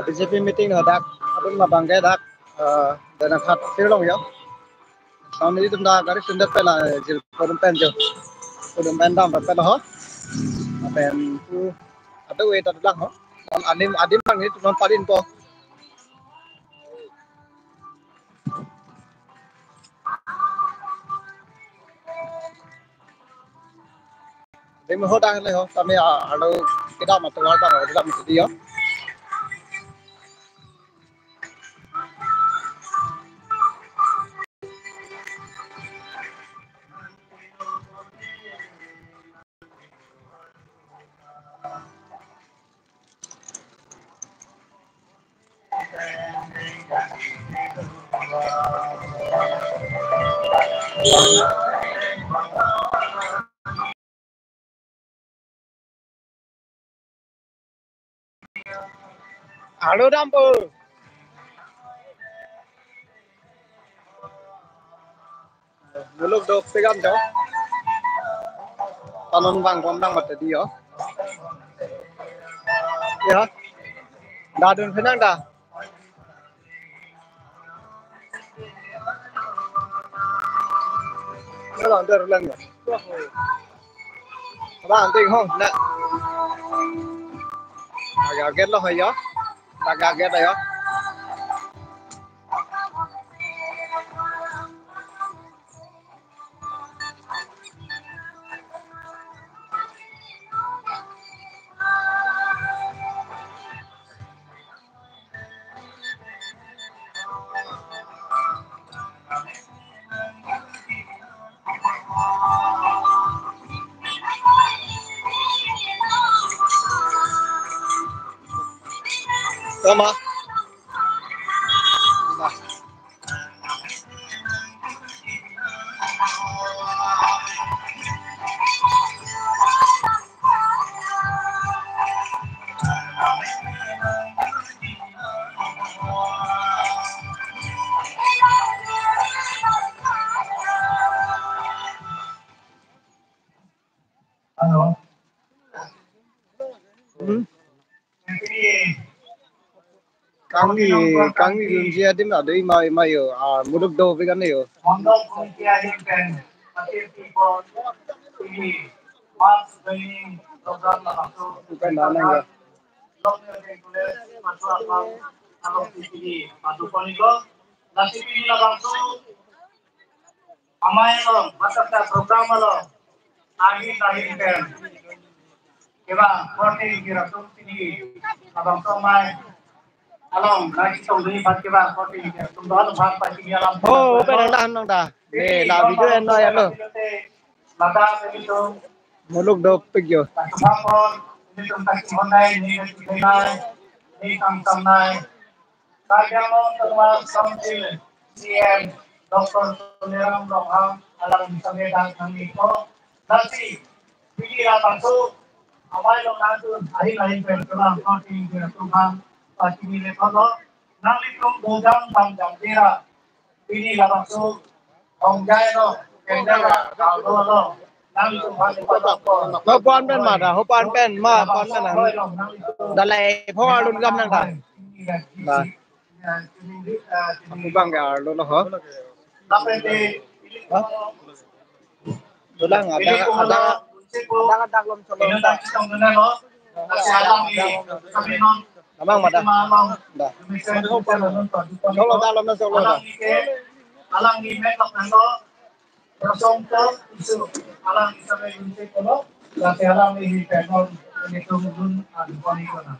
BJP meeting dak adun ma bangge dak dana khat tirong yo samni tum da gari sundat pela jil kodum pen jo kodum pen dam pela ho pen tu adu we ta dak ho adim adim bang ni tum parin po dem ho dang le ho tame adu kita ma tu da ho da mi dia adu dam po muluk dok pegam jo talon bang bom dang mat dia ya da dun phenang da nó làm được lần rồi ba anh tình không nè gà ghét lo hay gió ta gà ghét đây á mà kang ni lung dia dim ada mai mai yo muluk do pe kan yo Mondok kuntia himpen, tapi people ini mas ini program langsung bukan mana ya lokal reguler masuk akal kalau ini masuk ponigo nasi ini langsung amai lo masuk ke program lo agi himpen keba kote kira tuh ini abang somai along lagi tunggu pagi bang kote kira tunggu alam bang pagi alam oh pe nang da ne la video en no ya lo maka begitu muluk do pe yo Kapapon, ini tentang Honai, ini tentang Nai. Saya mau teman sambil CM Dr. Suliram Roham alam samedang kami ko nanti pikiran masuk awal lo nanti hari lain berkenan parti berkenan parti ini kalau nanti tum bodang panjang tira ini lah masuk ongjai lo kendala kalau lo nó quan bên mà đã hốt quan bên mà quan bên là đã lạiพ่อรุ่นกำลังได้นะaku bang ya lo lo ho Tulang ada lom solo Namang mada dah solo dalam na solo dah alang ni metok nando Prosongko isu alang isame gunte kono lati alang ni penon ni tumun adponi kono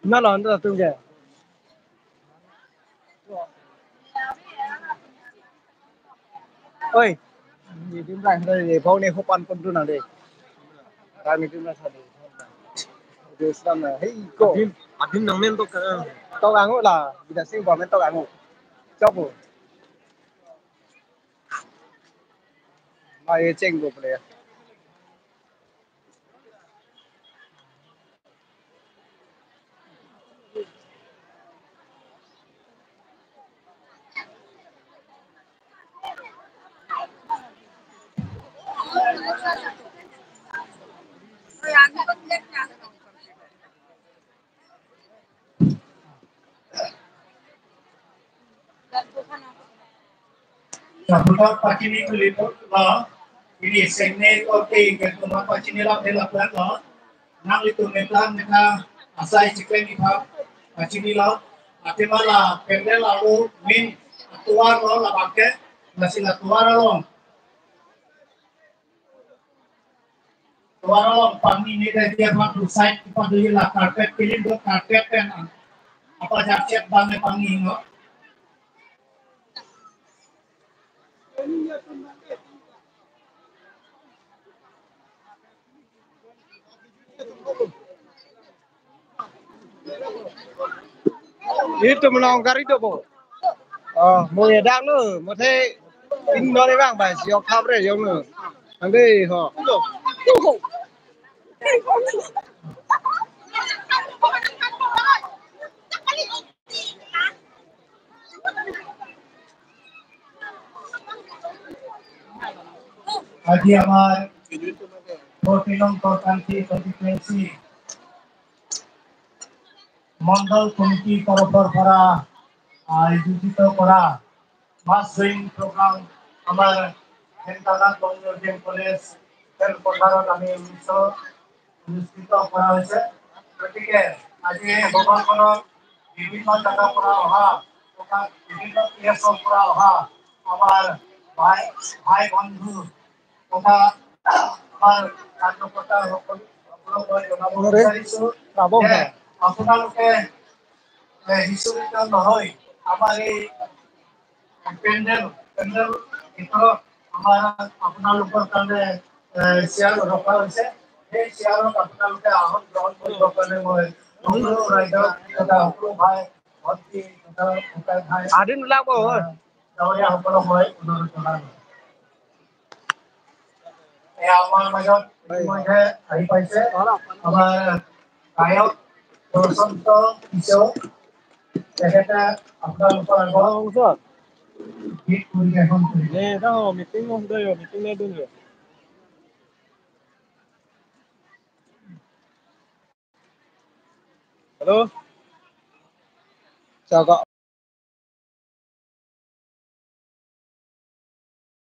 nó là nó tương kìa ơi nhìn tim này đây để phong này không ăn con tu nào đây ta mình tim là sao đây điều xong là hey cô adim nang men to ang là bisa sing vào men to ang chop mai cheng bộ này Budak pacini kulit lah. Ini segne kopi gitu mah pacini lah belak lah. Nang itu metan mereka asai chicken itu pacini lah. Ati malah pendel lalu min tuar lo lah pakai nasi lah tuar lo. Tuar lo pami ni dia buat site pada lah karpet pilih buat karpet kan. Apa jaket bang pangi lo. Itu menang kari itu po. Mau edak lu, mau thế in nó đấy bang bài siêu khắp đấy giống nữa. Anh đây họ. Aji আমার প্রতিনংকান্তি কনস্টিটুয়েন্সি মন্ডল কমিটি তরফৰ পৰা আয়োজিত কৰা মাছ swing programme আমাৰ হেনকালান community college খেলপথাৰত আমি অনুষ্ঠিত কৰা হৈছে গতিকে আজি ভ্ৰমণখনত বিভিন্ন জাগাৰ পৰা অহা তথা বিভিন্ন প্লেছৰ পৰা অহা আমাৰ ভাই বন্ধু তথা আমাৰ কাৰ্যকৰ্তা সকলক জনাব বিচাৰিছো যে আপোনালোকে হিষ্টৰিকেল নহয় আমাৰ এই পেণ্ডেল ভিতৰত আমাৰ আপোনালোকৰ কাৰণে চেয়াৰ ৰখা হৈছে সেই চেয়াৰত আপোনালোকে আহৰণ গ্ৰহণ কৰিবৰ কাৰণে মই সকলো ৰাইজক তথা সকলো ভাই ভণ্টি তথা ভাই গাঁৱৰীয়া সকলক মই অনুৰোধ জনালোঁ আমাৰ মাজত ইতিমধ্যে আহি পাইছে আমাৰ গায়ক বসন্ত কিশোৰ তেখেতে আপোনালোকৰ আগত গীত পৰিৱেশন কৰিব Hello. Chào cậu.